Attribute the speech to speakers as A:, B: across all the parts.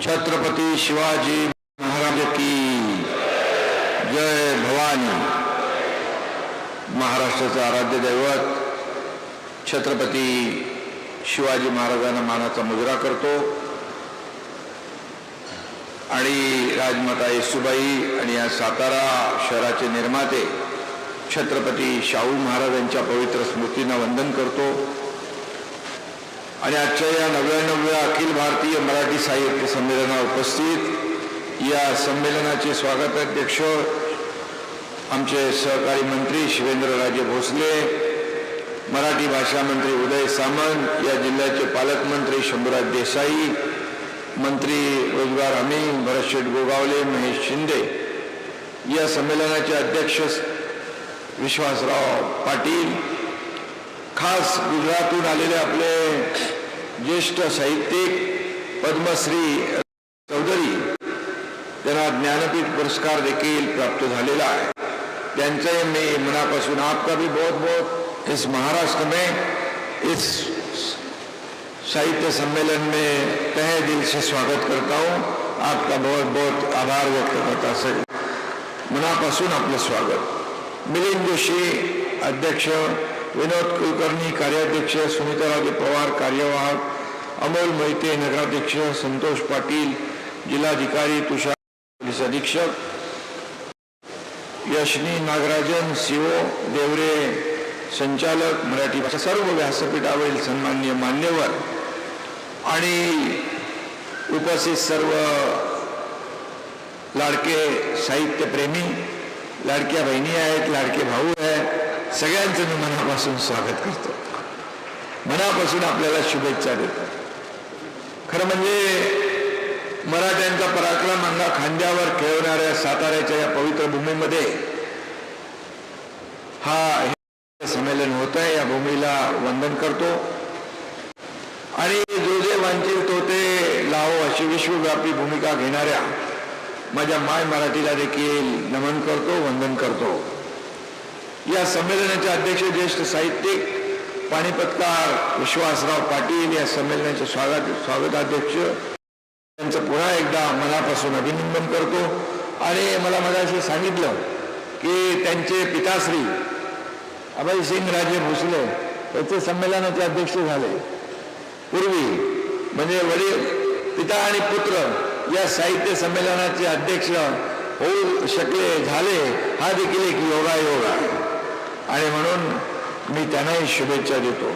A: छत्रपति शिवाजी महाराज की जय भवानी। महाराष्ट्राचे आराध्य दैवत छत्रपति शिवाजी महाराजांना मानाचा मुजरा करतो आणि राजमाता येसूबाई आणि या सातारा शहराचे निर्माते छत्रपति शाहू महाराजांच्या पवित्र स्मृतींना वंदन करतो आणि आजच्या या 99व्या अखिल भारतीय मराठी साहित्य संमेलनात उपस्थित या संमेलनाचे स्वागताध्यक्ष आमचे सहकारी मंत्री शिवेंद्रराजे भोसले, मराठी भाषा मंत्री उदय सामंत, या जिल्ह्याचे पालकमंत्री शंभूराज देसाई, मंत्री रोजगार हमी भरतशेठ गोगावले, महेश शिंदे, या संमेलनाचे अध्यक्ष विश्वासराव पाटील, खास गुजरातून आलेले आपले ज्येष्ठ साहित्यिक पद्मश्री चौधरी, त्यांना ज्ञानपीठ पुरस्कार देखील प्राप्त झालेला है। त्यांचे मैं मनापासून आपका भी बहुत बहुत इस महाराष्ट्र में इस साहित्य सम्मेलन में तहे दिल से स्वागत करता हूँ। आपका बहुत बहुत आभार व्यक्त करता से मनापासून आपलं स्वागत। मिलिंद जोशी अध्यक्ष, विनोद कुलकर्णी कार्याध्यक्ष, सुनीताराजे पवार कार्यवाहक, अमोल मोहिते नगराध्यक्ष, संतोष पाटील जिल्हाधिकारी, तुषार पोलीस अधीक्षक, यशनी नागराजन सीओ, देवरे संचालक मराठी भाषा, सर्व व्यासपीठावरील सन्माननीय मान्यवर आणि उपस्थित सर्व लाडके साहित्यप्रेमी, लाडक्या बहिणी आहेत, लाडके भाऊ आहेत, सगळ्यांचं मी मनापासून स्वागत करतो, मनापासून आपल्याला शुभेच्छा देतो। खरं म्हणजे मराठ्यांचा पराक्रम अंगा खांद्यावर खेळवणाऱ्या साताऱ्याच्या या पवित्र भूमीमध्ये हा संमेलन होत आहे। या भूमीला वंदन करतो आणि जो जे वंचित होते लाहो अशी विश्वव्यापी भूमिका घेणाऱ्या माझ्या माय मराठीला देखील नमन करतो, वंदन करतो। या संमेलनाचे अध्यक्ष ज्येष्ठ साहित्यिक पाणीपतकार विश्वासराव पाटील या संमेलनाचे स्वागताध्यक्ष, त्यांचं पुन्हा एकदा मनापासून अभिनंदन करतो। आणि मला मगाशी सांगितलं की त्यांचे पिताश्री अभयसिंग राजे भोसले याचे संमेलनाचे अध्यक्ष झाले पूर्वी, म्हणजे वडील पिता आणि पुत्र या साहित्य संमेलनाचे अध्यक्ष होऊ शकले झाले, हा देखील एक योगायोग आहे आणि म्हणून मी त्यांनाही शुभेच्छा देतो।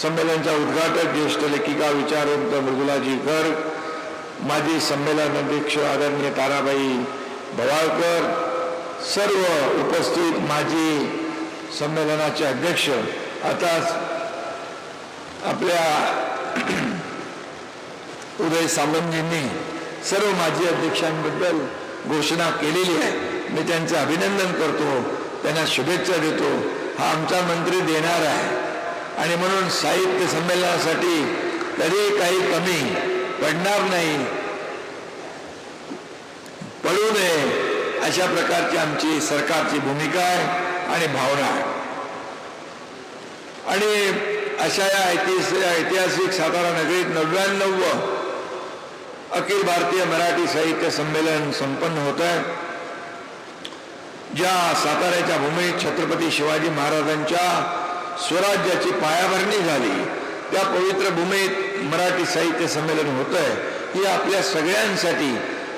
A: संमेलनाचा उद्घाटक ज्येष्ठ लेखिका विचारवंत मृदुलाजी गर्ग, माजी संमेलन अध्यक्ष आदरणीय ताराबाई भवाळकर, सर्व उपस्थित माजी संमेलनाचे अध्यक्ष, आता आपल्या उदय सामंतजींनी सर्व माजी अध्यक्षांबद्दल घोषणा केलेली आहे, मी त्यांचे अभिनंदन करतो, त्यांना शुभेच्छा देतो। हा आमचा मंत्री देणार आहे आणि म्हणून साहित्य संमेलनासाठी कधी काही कमी पडणार नाही, पडू नये अशा प्रकारची आमची सरकारची भूमिका आहे आणि भावना आहे। आणि अशा या ऐतिहासिक सातारा नगरीत 99 अखिल भारतीय मराठी साहित्य संमेलन संपन्न होत आहे। ज्या साताऱ्याच्या भूमीत छत्रपती शिवाजी महाराजांच्या स्वराज्याची पायाभरणी झाली, त्या पवित्र भूमीत मराठी साहित्य संमेलन होत आहे, ही आपल्या सगळ्यांसाठी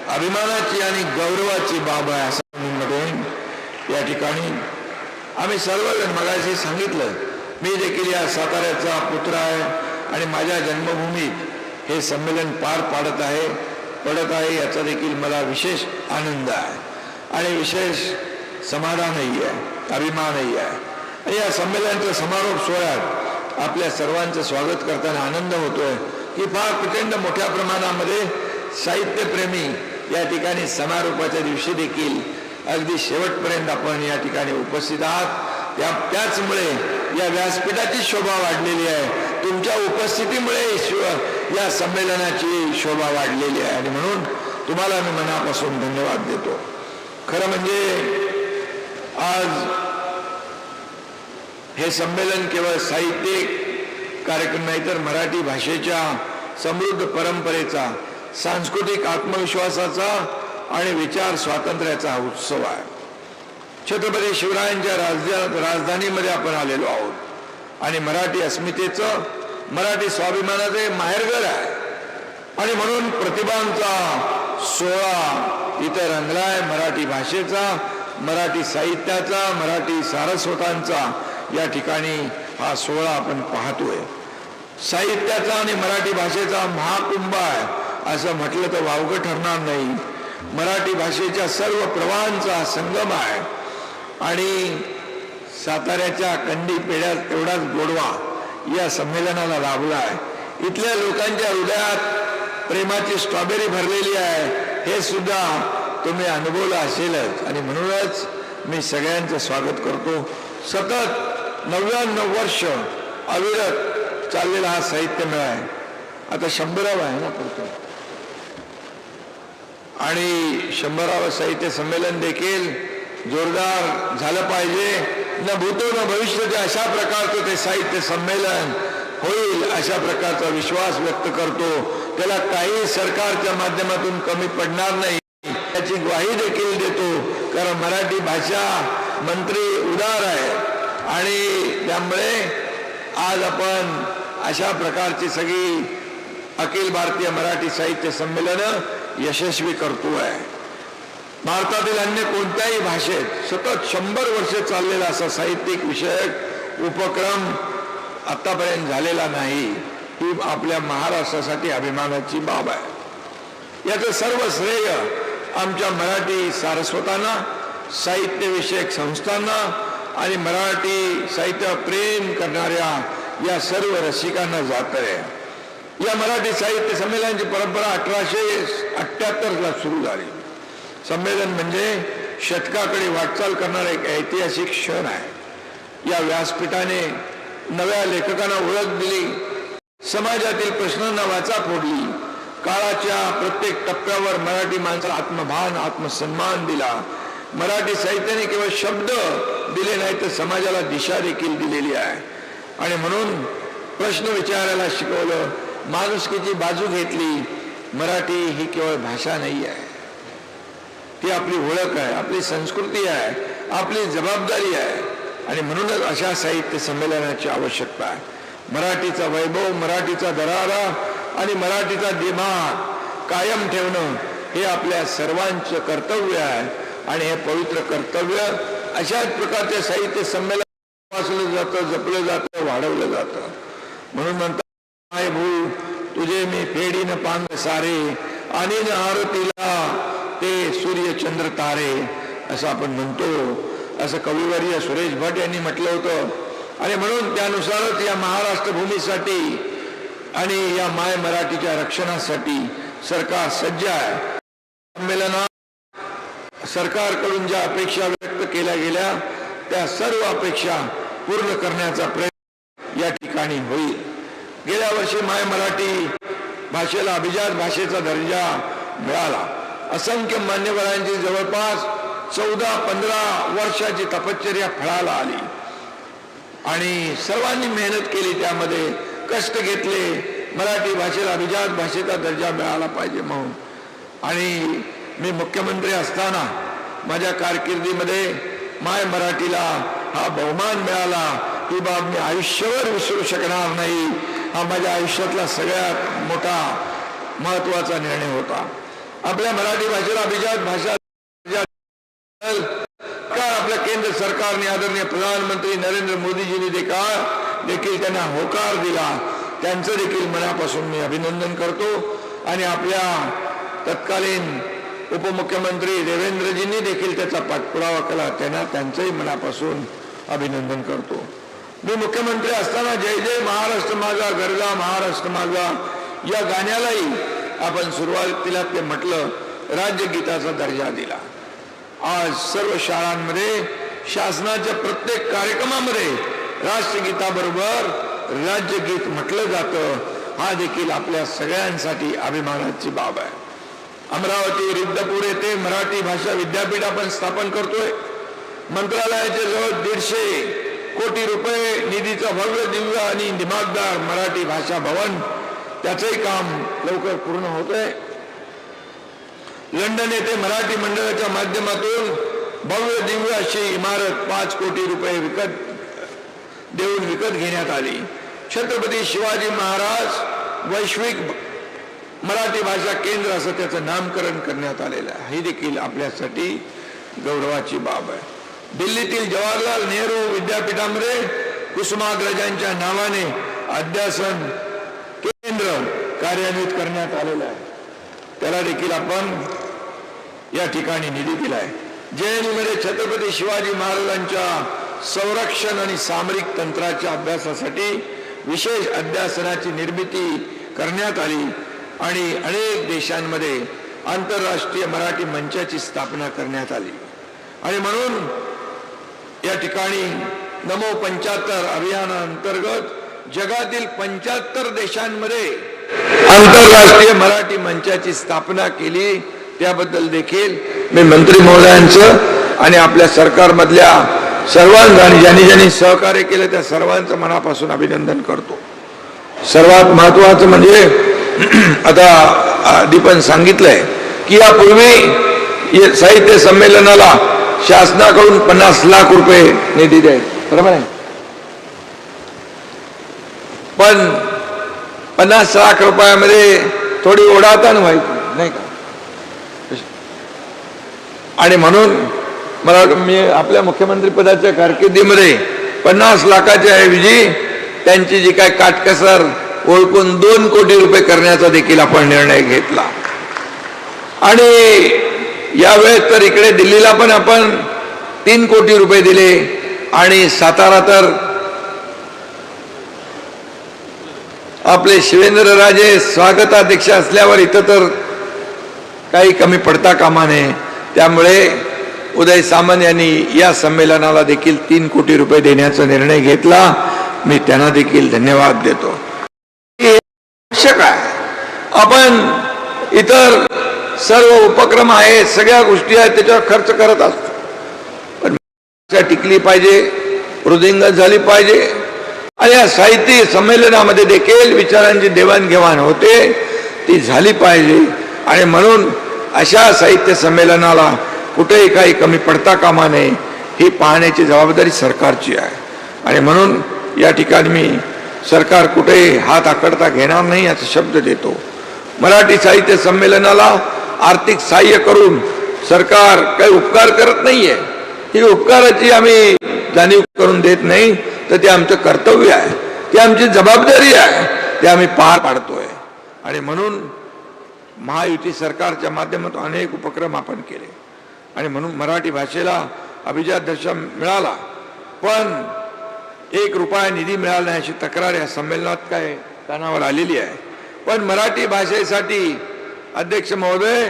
A: अभिमानाची आणि गौरवाची बाब आहे असं मी म्हणेन। या ठिकाणी आम्ही सर्वजण मगाशी सांगितलं, मी देखील या साताऱ्याचा पुत्र आहे आणि माझ्या जन्मभूमीत हे संमेलन पार पडत आहे याचा देखील मला विशेष आनंद आहे आणि विशेष समाधानही आहे, अभिमानही आहे। या संमेलनाच्या समारोप सोहळ्यात आपल्या सर्वांचं स्वागत करताना आनंद होतोय की फार प्रचंड मोठ्या प्रमाणामध्ये साहित्यप्रेमी या ठिकाणी समारोपाच्या दिवशी देखील अगदी शेवटपर्यंत आपण या ठिकाणी उपस्थित आहात। त्याचमुळे या व्यासपीठाची शोभा वाढलेली आहे, तुमच्या उपस्थितीमुळे या संमेलनाची शोभा वाढलेली आहे आणि म्हणून तुम्हाला मी मनापासून धन्यवाद देतो। खरं म्हणजे आज हे संमेलन केवळ साहित्यिक कार्यक्रम नाही तर मराठी भाषेच्या समृद्ध परंपरेचा सांस्कृतिक आत्मविश्वासाचा आणि विचार स्वातंत्र्याचा उत्सव आहे. छत्रपती शिवरायांच्या राजधानीमध्ये आपण आलेलो आहोत आणि मराठी अस्मितेचं, मराठी स्वाभिमानाचे माहेरघर आहे. आणि म्हणून प्रतिभांचा सोहळा इथं रंगलाय. मराठी भाषेचा, मराठी साहित्याचा, मराठी सारस्वतांचा या ठिकाणी हा सोहळा आपण पाहतोय. साहित्याचा आणि मराठी भाषेचा महाकुंभ आहे असं म्हटलं तर वावगं ठरणार नाही. मराठी भाषेच्या सर्व प्रवाहांचा संगम आहे आणि साताऱ्याच्या कंदी पेढ्यात एवढाच गोडवा या संमेलनाला लाभला आहे. इथल्या लोकांच्या हृदयात प्रेमाची स्ट्रॉबेरी भरलेली आहे हे सुद्धा तुम्ही अनुभवलं असेलच. आणि म्हणूनच मी सगळ्यांचं स्वागत करतो. सतत 99 वर्ष अविरत चाललेला हा साहित्य मेळा आहे. आता 100वा आहे ना पुढचं, आणि 100वा साहित्य संमेलन देखील जोरदार झालं पाहिजे. न भूतो न भविष्य अशा प्रकारचं ते साहित्य संमेलन होईल अशा प्रकारचा विश्वास व्यक्त करतो. त्याला काही सरकारच्या माध्यमातून कमी पडणार नाही याची ग्वाही देखील देतो. कारण मराठी भाषा मंत्री उदार आहे आणि त्यामुळे आज आपण अशा प्रकारची सगळी अखिल भारतीय मराठी साहित्य संमेलन यशस्वी करतोय. भारतातील अन्य कोणत्याही भाषेत सतत 100 वर्ष चाललेला असा साहित्यिक विषयक उपक्रम आतापर्यंत झालेला नाही. ही आपल्या महाराष्ट्रासाठी अभिमानाची बाब आहे. याचं सर्व श्रेय आमच्या मराठी सारस्वतांना, साहित्यविषयक संस्थांना आणि मराठी साहित्य प्रेम करणाऱ्या या सर्व रसिकांना जात आहे. या मराठी साहित्य संमेलनाची परंपरा 1878ला सुरू झाली. संमेलन म्हणजे शतकाकडे वाटचाल करणारा एक ऐतिहासिक क्षण आहे. या व्यासपीठाने नव्या लेखकांना ओळख दिली, समाजातील प्रश्नांना वाचा फोडली, काळाच्या प्रत्येक टप्प्यावर मराठी माणसाला आत्मभान, आत्मसन्मान दिला. मराठी साहित्याने केवळ शब्द दिले नाही तर समाजाला दिशा देखील दिलेली आहे. आणि म्हणून प्रश्न विचारायला शिकवलं, माणुसकीची बाजू घेतली. मराठी ही केवळ भाषा नाही आहे, ती आपली ओळख आहे, आपली संस्कृती आहे, आपली जबाबदारी आहे. आणि म्हणूनच अशा साहित्य संमेलनाची आवश्यकता आहे. मराठीचा वैभव, मराठीचा दरारा आणि मराठीचा दिमाग कायम ठेवणं हे आपल्या सर्वांचं कर्तव्य आहे. आणि हे पवित्र कर्तव्य अशाच प्रकारचे साहित्य संमेलन वाचलं जातं, जपलं जातं, वाढवलं जातं. म्हणून म्हणतात, माय भू तुझे मी फेडीन पांग सारे, आणि आरतीला ते सूर्य चंद्र तारे असं आपण म्हणतो. असं कविवर्य सुरेश भट यांनी म्हटलं होतं. आणि म्हणून त्यानुसारच या महाराष्ट्र भूमीसाठी आणि या माय मराठीच्या रक्षणासाठी सरकार सज्ज आहे. संमेलनात सरकारकडून ज्या अपेक्षा व्यक्त केल्या गेल्या त्या सर्व अपेक्षा पूर्ण करण्याचा प्रयत्न या ठिकाणी होईल. गेल्या वर्षी माय मराठी भाषेला अभिजात भाषेचा दर्जा मिळाला. असंख्य मान्यवरांची जवळपास 14-15 वर्षाची तपश्चर्या फळाला आली आणि सर्वांनी मेहनत केली, त्यामध्ये कष्ट घेतले. मराठी भाषेला अभिजात भाषेचा दर्जा मिळाला पाहिजे म्हणून. आणि मी मुख्यमंत्री असताना माझ्या कारकिर्दीमध्ये माय मराठीला हा बहुमान मिळाला. ही बाब मी आयुष्यभर विसरू शकणार नाही. हा माझ्या आयुष्यातला सगळ्यात मोठा महत्वाचा निर्णय होता. आपल्या मराठी भाषेला अभिजात भाषा आपल्या केंद्र सरकारने आदरणीय प्रधानमंत्री नरेंद्र मोदीजींनी देखील त्यांना होकार दिला. त्यांचं देखील मनापासून मी अभिनंदन करतो. आणि आपल्या तत्कालीन उपमुख्यमंत्री देवेंद्रजींनी देखील त्याचा पाठपुरावा केला, त्यांचंही मनापासून अभिनंदन करतो. मी मुख्यमंत्री असताना जय जय महाराष्ट्र माझा, गरजा महाराष्ट्र माझा या गाण्यालाही आपण सुरुवातीला ते म्हटलं, राज्यगीताचा दर्जा दिला. आज सर्व शाळांमध्ये शासनाच्या प्रत्येक कार्यक्रमामध्ये राष्ट्रगीताबरोबर राज्यगीत म्हटलं जातं. हा देखील आपल्या सगळ्यांसाठी अभिमानाची बाब आहे. अमरावती रिद्धपूर येथे मराठी भाषा विद्यापीठ आपण स्थापन करतोय. मंत्रालयाचे जवळ 150 कोटी रुपये निधीचा भव्य दिव्य आणि दिमागदार मराठी भाषा भवन, त्याचंही काम लवकर पूर्ण होतंय. लंडन येथे मराठी मंडळाच्या माध्यमातून भव्य दिव्य अशी इमारत 5 कोटी रुपये विकत घेण्यात आली. छत्रपती शिवाजी महाराज वैश्विक मराठी भाषा केंद्र असं त्याचं नामकरण करण्यात आलेलं आहे. ही देखील आपल्यासाठी गौरवाची बाब आहे. दिल्लीतील जवाहरलाल नेहरू विद्यापीठामध्ये कुसुमाग्रजांच्या नावाने अध्यासन केंद्र कार्यान्वित करण्यात आलेलं आहे. त्याला देखील आपण या ठिकाणी निधी दिलाय. जेएनयूमध्ये छत्रपती शिवाजी महाराजांच्या संरक्षण आणि सामरिक तंत्राच्या अभ्यासासाठी विशेष अध्यासनाची निर्मिती करण्यात आली आणि अनेक देशांमध्ये आंतरराष्ट्रीय मराठी मंचाची स्थापना करण्यात आली. आणि म्हणून या ठिकाणी नमो 75 अभियानाअंतर्गत जगातील 75 देशांमध्ये आंतरराष्ट्रीय मराठी मंचाची स्थापना केली. त्याबद्दल देखील मी मंत्री महोदयांचं आणि आपल्या सरकारमधल्या सर्वांचं आणि ज्यांनी सहकार्य केलं त्या सर्वांचं मनापासून अभिनंदन करतो. सर्वात महत्वाचं म्हणजे आता दीपन सांगितलंय की यापूर्वी साहित्य संमेलनाला शासनाकडून 50 लाख रुपये निधी द्यायचे, बरोबर आहे. पण 50 लाख रुपयामध्ये थोडी ओढाताण व्हायची नाही का. आणि म्हणून मला मी आपल्या मुख्यमंत्री पदाच्या कारकिर्दीमध्ये 50 लाखाच्या ऐवजी त्यांची जी काय काटकसर ओळखून 2 कोटी रुपये करण्याचा देखील आपण निर्णय घेतला. आणि यावेळेस तर इकडे दिल्लीला पण आपण 3 कोटी रुपये दिले आणि सातारा तर आपले शिवेंद्रराजे स्वागताध्यक्ष असल्यावर इथं तर काही कमी पडता कामा नये. त्यामुळे उदय सामंत यांनी या संमेलनाला देखील 3 कोटी रुपये देण्याचा निर्णय घेतला. मी त्यांना देखील धन्यवाद देतो. आवश्यक आहे. आपण इतर सर्व उपक्रम आहेत, सगळ्या गोष्टी आहेत, त्याच्यावर खर्च करत असतो. पण टिकली पाहिजे, वृद्धिंगत झाली पाहिजे. आणि या साहित्य संमेलनामध्ये देखील विचारांची देवाणघेवाण होते, ती झाली पाहिजे. आणि म्हणून अशा साहित्य संमेलनाला कुठेही काही कमी पडता कामा नये, ही पाहण्याची जबाबदारी सरकारची आहे. आणि म्हणून या ठिकाणी मी सरकार कुठेही हात आकडता घेणार नाही याचा शब्द देतो. मराठी साहित्य संमेलनाला आर्थिक सहाय्य करून सरकार काही उपकार करत नाहीये. ही उपकाराची आम्ही जाणीव करून देत नाही, तर ते आमचं कर्तव्य आहे, ती आमची जबाबदारी आहे, ते आम्ही पार पाडतोय. आणि म्हणून महायुती सरकारच्या माध्यमातून अनेक उपक्रम आपण केले आणि म्हणून मराठी भाषेला अभिजात दर्जा मिळाला. पण 1 रुपया निधी मिळाला नाही अशी तक्रार या संमेलनात काय कानावर आलेली आहे. पण मराठी भाषेसाठी अध्यक्ष महोदय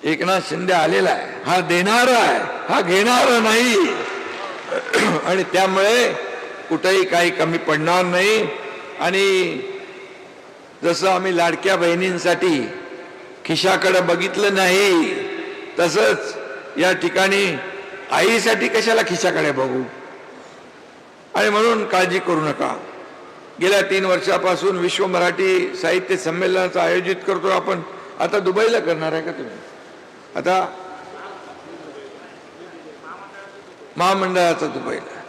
A: एकनाथ शिंदे आलेला आहे. हा देणारा आहे, हा घेणारा नाही. आणि त्यामुळे कुठेही काही कमी पडणार नाही. आणि जसं आम्ही लाडक्या बहिणींसाठी खिशाकडे बघितलं नाही, तसंच या ठिकाणी आईसाठी कशाला खिशाकडे बघू. आणि म्हणून काळजी करू नका. गेल्या 3 वर्षापासून विश्व मराठी साहित्य संमेलनाचं आयोजित करतो आपण. आता दुबईला करणार आहे का तुम्ही? आता महामंडळाचं दुबईला.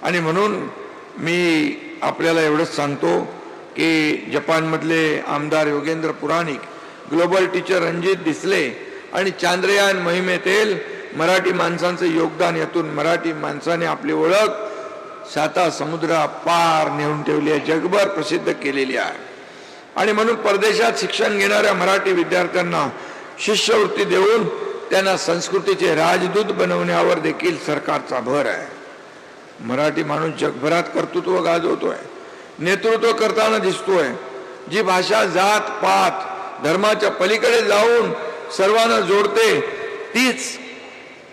A: आणि म्हणून मी आपल्याला एवढंच सांगतो की जपानमधले आमदार योगेंद्र पुराणिक, ग्लोबल टीचर रणजित डिसले आणि चांद्रयान मोहिमेतील मराठी माणसांचं योगदान, यातून मराठी माणसाने आपली ओळख 7 समुद्रा पार नेऊन ठेवली आहे, जगभर प्रसिद्ध केलेली आहे. आणि म्हणून परदेशात शिक्षण घेणाऱ्या मराठी विद्यार्थ्यांना शिष्यवृत्ती देऊन त्यांना संस्कृतीचे राजदूत बनवण्यावर देखील सरकारचा भर आहे. मराठी माणूस जगभरात कर्तृत्व गाजवतोय, नेतृत्व करताना दिसतोय. जी भाषा जात पात धर्माच्या पलीकडे जाऊन सर्वांना जोडते, तीच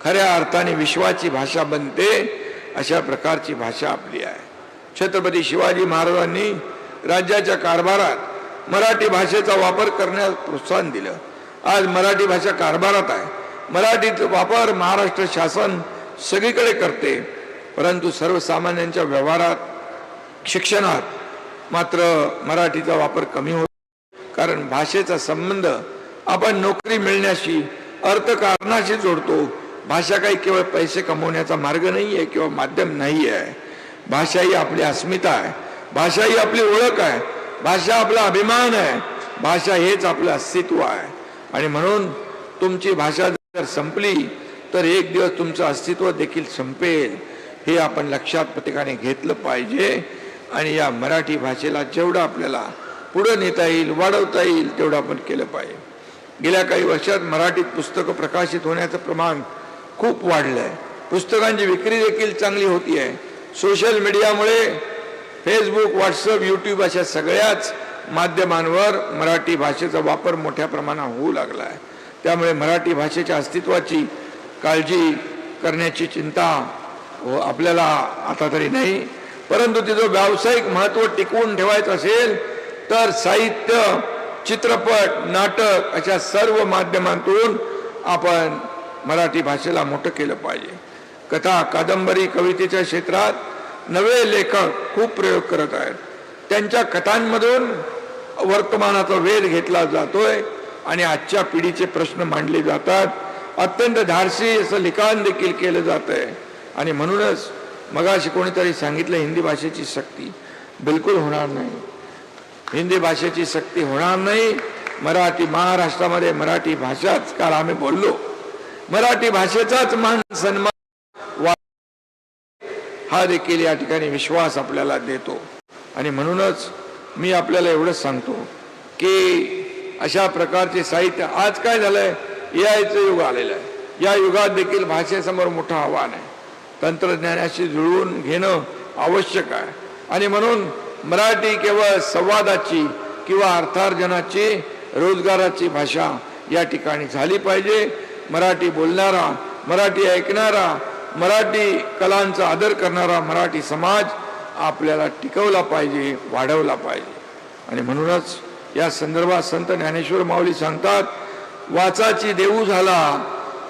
A: खऱ्या अर्थाने विश्वाची भाषा बनते. अशा प्रकारची भाषा आपली आहे. छत्रपती शिवाजी महाराजांनी राज्याच्या कारभारात मराठी भाषेचा वापर करण्यास प्रोत्साहन दिलं. आज मराठी भाषा कारभारात आहे. मराठीचा वापर महाराष्ट्र शासन सगळीकडे करते, परंतु सर्वसामान्यांच्या व्यवहारात, शिक्षणात मात्र मराठीचा वापर कमी होतो. कारण भाषेचा संबंध आपण नोकरी मिळण्याशी, अर्थकारणाशी जोडतो. भाषा काही केवळ पैसे कमवण्याचा मार्ग नाही आहे किंवा माध्यम नाही आहे. भाषा ही आपली अस्मिता आहे, भाषा ही आपली ओळख आहे, भाषा आपला अभिमान आहे, भाषा हेच आपलं अस्तित्व आहे. आणि म्हणून तुमची भाषा जर संपली तर एक दिवस तुमचं अस्तित्व देखील संपेल, हे आपण लक्षात प्रत्येकाने घेतलं पाहिजे. आणि या मराठी भाषेला जेवढं आपल्याला पुढं नेता येईल, वाढवता येईल, तेवढं आपण केलं पाहिजे. गेल्या काही वर्षात मराठीत पुस्तकं प्रकाशित होण्याचं प्रमाण खूप वाढलं आहे. पुस्तकांची विक्री देखील चांगली होती आहे. सोशल मीडियामुळे फेसबुक, व्हॉट्सअप, यूट्यूब अशा सगळ्याच माध्यमांवर मराठी भाषेचा वापर मोठ्या प्रमाणात होऊ लागला आहे. त्यामुळे मराठी भाषेच्या अस्तित्वाची काळजी करण्याची चिंता आपल्याला आता तरी नाही, परंतु तिचं व्यावसायिक महत्त्व टिकवून ठेवायचं असेल तर साहित्य, चित्रपट, नाटक अशा सर्व माध्यमांतून आपण मराठी भाषेला मोठं केलं पाहिजे. कथा, कादंबरी, कवितेच्या क्षेत्रात नवे लेखक खूप प्रयोग करत आहेत. त्यांच्या कथांमधून वर्तमानाचा वेध घेतला जातोय आणि आजच्या पिढीचे प्रश्न मांडले जातात. अत्यंत धाडसी असं लिखाण देखील केलं जात आहे. आणि म्हणूनच मगाशी कोणीतरी सांगितलं हिंदी भाषेची सक्ती बिलकुल होणार नाही. हिंदी भाषेची सक्ती होणार नाही. मराठी, महाराष्ट्रामध्ये मराठी भाषाच, काल आम्ही बोललो, मराठी भाषेचाच मान सन्मान हा देखील या ठिकाणी विश्वास आपल्याला देतो. आणि म्हणूनच मी आपल्याला एवढंच सांगतो की अशा प्रकारचे साहित्य, आज काय झालंय, याचं युग आलेलं आहे. या युगात देखील भाषेसमोर मोठं आव्हान आहे. तंत्रज्ञानाशी जुळवून घेणं आवश्यक आहे. आणि म्हणून मराठी केवळ संवादाची किंवा अर्थार्जनाची, रोजगाराची भाषा या ठिकाणी झाली पाहिजे. मराठी बोलणारा, मराठी ऐकणारा, मराठी कलांचा आदर करणारा मराठी समाज आपल्याला टिकवला पाहिजे, वाढवला पाहिजे. आणि म्हणूनच या संदर्भात संत ज्ञानेश्वर माऊली सांगतात, वाचाची देऊ झाला,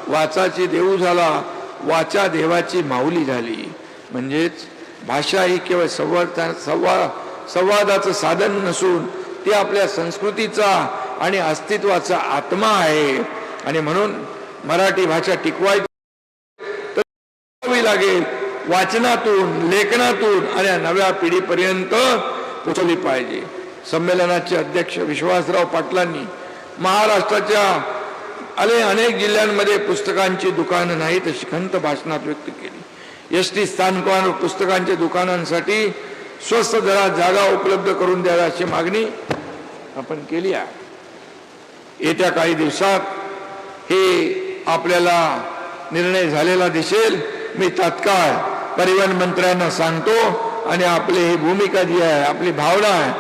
A: वाचाची देऊ झाला, वाचा देवाची माऊली झाली. म्हणजेच भाषा ही केवळ संवादाचं साधन नसून ती आपल्या संस्कृतीचा आणि अस्तित्वाचा आत्मा आहे. आणि म्हणून मराठी भाषा टिकवायची लागेल, वाचनातून, लेखनातून आणि नव्या पिढीपर्यंत पोहोचली पाहिजे. संमेलनाचे अध्यक्ष विश्वासराव पाटलांनी महाराष्ट्राच्या अनेक जिल्ह्यांमध्ये पुस्तकांची दुकानं नाहीत अशी खंत भाषणात व्यक्त केली. एसटी स्थानकावर पुस्तकांच्या दुकानांसाठी स्वस्त दरात जागा उपलब्ध करून द्याव्या अशी मागणी आपण केली आहे. येत्या काही दिवसात हे आपल्याला निर्णय झालेला दिसेल. मी तात्काळ परिवहन मंत्र्यांना सांगतो आणि आपली ही भूमिका जी आहे, आपली भावना आहे,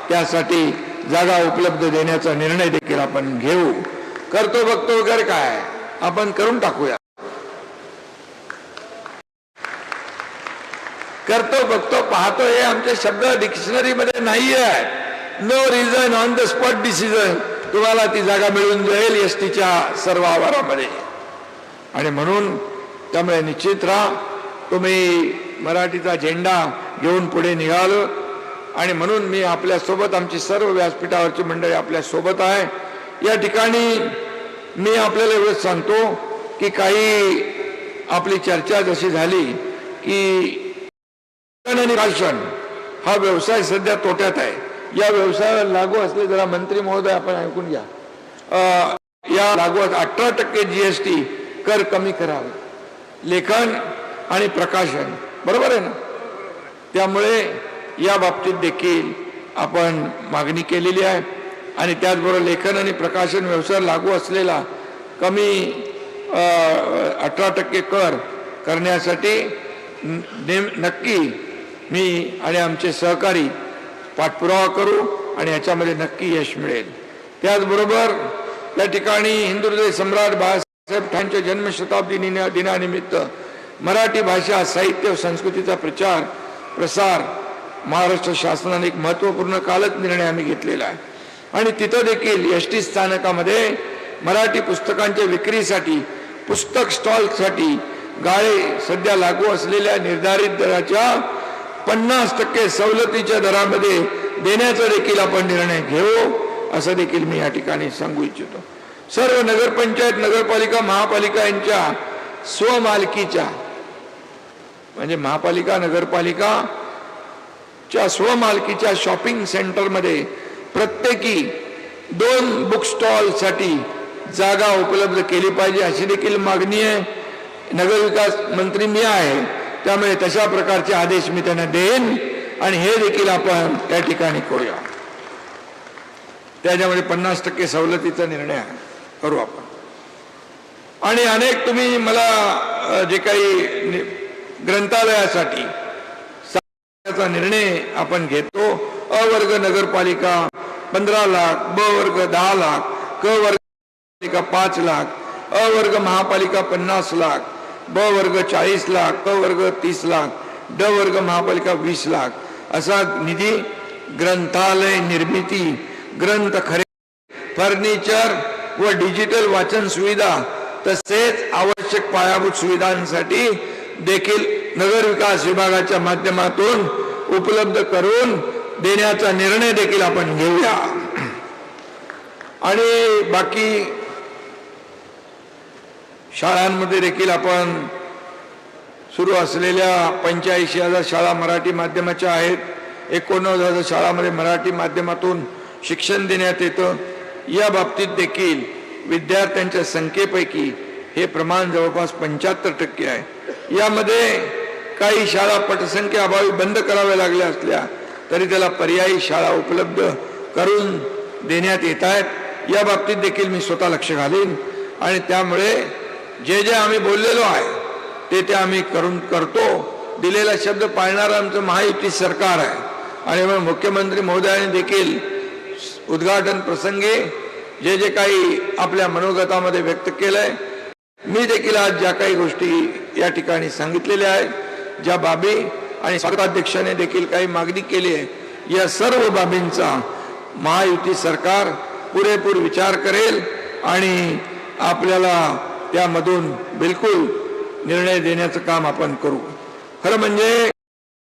A: त्यासाठी जागा उपलब्ध देण्याचा निर्णय देखील आपण घेऊ. करतो बघतो वगैरे काय आपण करून टाकूया. करतो बघतो पाहतो हे आमचे शब्द डिक्शनरी मध्ये नाही आहे. No reason, on the spot decision. तुम्हाला ती जागा मिळून जाईल एसटीच्या सर्व आवारामध्ये. आणि म्हणून त्यामुळे निश्चित राहा, तुम्ही मराठीचा झेंडा घेऊन पुढे निघालो. आणि म्हणून मी आपल्यासोबत, आमची सर्व व्यासपीठावरची मंडळी आपल्या सोबत आहे. या ठिकाणी मी आपल्याला एवढंच सांगतो की काही आपली चर्चा जशी झाली की भाषण हा व्यवसाय सध्या तोट्यात आहे. या व्यवसायाला लागू असले, जरा मंत्री महोदय आपण ऐकून घ्या, या लागू 18% GST कर कमी करावे, लेखन आणि प्रकाशन, बरोबर आहे ना. त्यामुळे या बाबतीत देखील आपण मागणी केलेली आहे. आणि त्याचबरोबर लेखन आणि प्रकाशन व्यवसायाला लागू असलेला कमी 18% कर करण्यासाठी नक्की मी आणि आमचे सहकारी पाठपुरावा करू आणि याच्यामध्ये नक्की यश मिळेल. त्याचबरोबर या ठिकाणी हिंदू हृदय सम्राट बाळासाहेब ठाकरेंच्या जन्मशताब्दी दिनानिमित्त मराठी भाषा, साहित्य, संस्कृतीचा प्रचार प्रसार महाराष्ट्र शासनाने एक महत्त्वपूर्ण कालच निर्णय आम्ही घेतलेला आहे. आणि तिथं देखील एसटी स्थानकामध्ये मराठी पुस्तकांच्या विक्रीसाठी, पुस्तक स्टॉलसाठी गाळे सध्या लागू असलेल्या निर्धारित दराच्या 50% सवलतीच्या दरामध्ये देण्याचा देखील आपण निर्णय घेऊ, असं देखील मी या ठिकाणी सांगू इच्छितो. सर्व नगरपंचायत, नगरपालिका, महापालिका यांच्या स्वमालकीच्या, म्हणजे महापालिका, नगरपालिकाच्या स्वमालकीच्या शॉपिंग सेंटरमध्ये प्रत्येकी 2 बुक स्टॉलसाठी जागा उपलब्ध केली पाहिजे, अशी देखील मागणी आहे. नगरविकास मंत्री मी आहे, त्यामुळे तशा प्रकारचे आदेश मी त्यांना देईन आणि हे देखील आपण या ठिकाणी करूया. त्याच्यामध्ये 50% सवलतीचा निर्णय करू आपण. आणि अनेक तुम्ही मला जे काही ग्रंथालयासाठी निर्णय आपण घेतो, अ वर्ग नगरपालिका 15 लाख, ब वर्ग 10 लाख, क वर्ग 5 लाख, अ वर्ग महापालिका 50 लाख, ब वर्ग 40 लाख, क वर्ग 30 लाख, ड वर्ग महापालिका 20 लाख असा निधी ग्रंथालय निर्मिती, ग्रंथ खरेदी, फर्निचर व डिजिटल वाचन सुविधा तसेच आवश्यक पायाभूत सुविधांसाठी देखील नगर विकास विभागाच्या माध्यमातून उपलब्ध करून देण्याचा निर्णय देखील आपण घेऊया. आणि बाकी शाळांमध्ये देखील आपण सुरू असलेल्या 85,000 शाळा मराठी माध्यमाच्या आहेत. 89,000 शाळांमध्ये मराठी माध्यमातून शिक्षण देण्यात येतं. या बाबतीत देखील विद्यार्थ्यांच्या संख्येपैकी हे प्रमाण जवळपास 75% आहे. यामध्ये काही शाळा पटसंख्या अभावी बंद कराव्या लागल्या असल्या तरी त्याला पर्यायी शाळा उपलब्ध करून देण्यात येत आहेत. या बाबतीत देखील मी स्वतः लक्ष घालीन आणि त्यामुळे जे जे आम्ही बोललेलो आहे ते आम्ही करतो. दिलेला शब्द पाळणारं आमचं महायुती सरकार आहे आणि मग मुख्यमंत्री महोदयांनी देखील उद्घाटन प्रसंगी जे जे काही आपल्या मनोगतामध्ये व्यक्त केलंय, मी देखील आज ज्या काही गोष्टी या ठिकाणी सांगितलेल्या आहेत, ज्या बाबी आणि स्वागताध्यक्षाने देखील काही मागणी केली आहे, या सर्व बाबींचा महायुती सरकार पुरेपूर विचार करेल आणि आपल्याला त्यामधून बिलकुल निर्णय देण्याचं काम आपण करू. खरं म्हणजे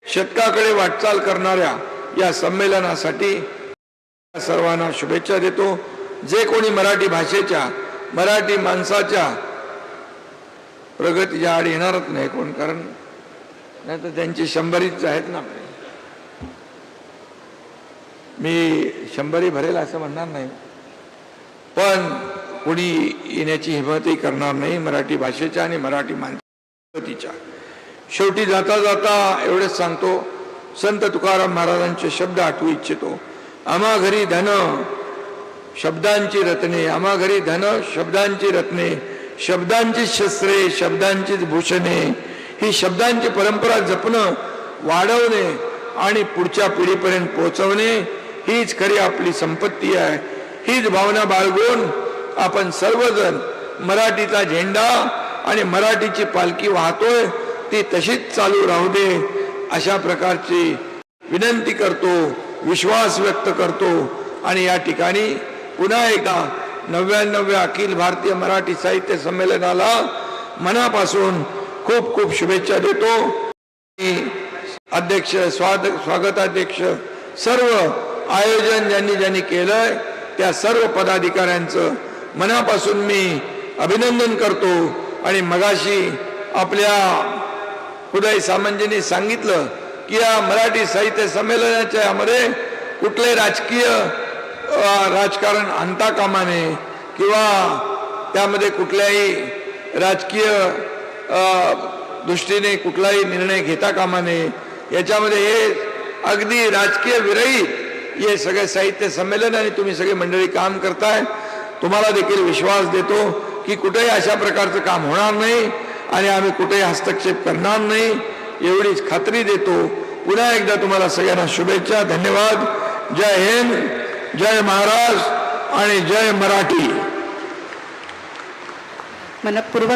A: शतकाकडे वाटचाल करणाऱ्या या संमेलनासाठी सर्वांना शुभेच्छा देतो. जे कोणी मराठी भाषेच्या, मराठी माणसाच्या प्रगतीच्या आड येणारच नाही कोण, कारण नाही तर त्यांची 100च आहेत ना. मी 100 भरेल असं म्हणणार नाही, पण कोणी येण्याची हिंमतही करणार नाही मराठी भाषेच्या आणि मराठी माणसाच्या. शेवटी जाता जाता एवढेच सांगतो, संत तुकाराम महाराजांचे शब्द आठवू इच्छितो. आम्हा घरी धन शब्दांची रत्ने, आम्हा घरी धन शब्दांची रत्ने, शब्दांची शस्त्रे, शब्दांचीच भूषणे, ही शब्दांची परंपरा जपणं, वाढवणे आणि पुढच्या पिढीपर्यंत पोहोचवणे हीच खरी आपली संपत्ती आहे. हीच भावना बाळगून आपण सर्वजण मराठीचा झेंडा आणि मराठीची पालखी वाहतोय, ती तशीच चालू राहू दे अशा प्रकारची विनंती करतो, विश्वास व्यक्त करतो. आणि या ठिकाणी पुन्हा एकदा 99व्या अखिल भारतीय मराठी साहित्य संमेलनाला मनापासून खूप खूप शुभेच्छा देतो. अध्यक्ष, स्वागताध्यक्ष, सर्व आयोजन ज्यांनी केलंय त्या सर्व पदाधिकाऱ्यांचं मनापासून मी अभिनंदन करतो. आणि मगाशी आपल्या उदय सामंतजींनी सांगितलं की या मराठी साहित्य संमेलनाच्या यामध्ये कुठले राजकारण आणता कामा नये किंवा त्यामध्ये कुठल्याही राजकीय दृष्टीने कुठलाही निर्णय घेता कामा नये. याच्यामध्ये हे अगदी राजकीय विरहित हे सगळे साहित्य संमेलन आणि तुम्ही सगळे मंडळी काम करताय. तुम्हाला देखील विश्वास देतो की कुठेही अशा प्रकारचं काम होणार नाही आणि आम्ही कुठेही हस्तक्षेप करणार नाही, एवढीच खात्री देतो. पुन्हा एकदा तुम्हाला सगळ्यांना शुभेच्छा. धन्यवाद. जय हिंद, जय महाराष्ट्र आणि जय मराठी.
B: मनपूर्वक